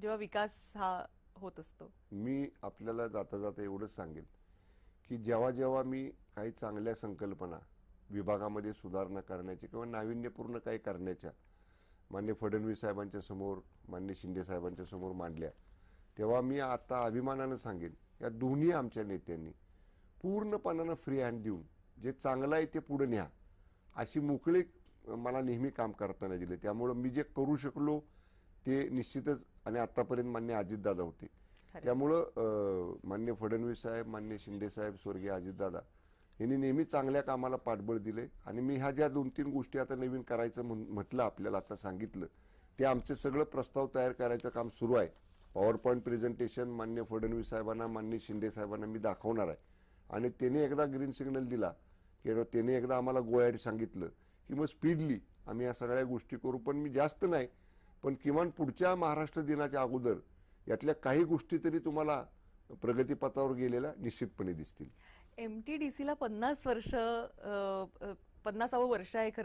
जेव्हा विकास हा होत असतो? मी आपल्याला जाता जाता एवढंच सांगेल की जेव्हा जेव्हा मी काही चांगल्या संकल्पना विभागामध्ये सुधारणा करण्याची किंवा नाविन्यपूर्ण काही करण्याच्या माननीय फडणवीस साहेबांच्या समोर, माननीय शिंदे साहेबांच्या समोर मांडल्या, तेव्हा मी आता अभिमानानं सांगेन या दोन्ही आमच्या नेत्यांनी पूर्णपणानं फ्री हँड देऊन जे चांगलं आहे ते पुढे न्या अशी मोकळीक मला नेहमी काम करताना दिले. त्यामुळे मी जे करू शकलो ते निश्चितच, आणि आतापर्यंत मान्य अजितदादा होते, त्यामुळं मान्य फडणवीस साहेब, मान्य शिंदे साहेब, स्वर्गीय अजितदादा यांनी नेहमी चांगल्या कामाला पाठबळ दिले. आणि मी ह्या ज्या 2-3 गोष्टी आता नवीन करायचं म्हटलं, आपल्याला आता सांगितलं, ते आमचे सगळं प्रस्ताव तयार करायचं काम सुरू आहे. पॉवर पॉईंट प्रेझेंटेशन मान्य फडणवीस साहेबांना, मान्य शिंदे साहेबांना मी दाखवणार आहे. आणि त्याने एकदा ग्रीन सिग्नल दिला की त्याने एकदा आम्हाला गो अहेड सांगितलं की मग स्पीडली आम्ही या सगळ्या गोष्टी करू. पण मी जास्त नाही, पण किमान पुढच्या महाराष्ट्र दिनाच्या अगोदर यातल्या काही गोष्टी तरी तुम्हाला प्रगतीपथावर गेलेल्या निश्चितपणे दिसतील. MTDC ला 50 वर्ष, 50वं वर्ष आहे खरं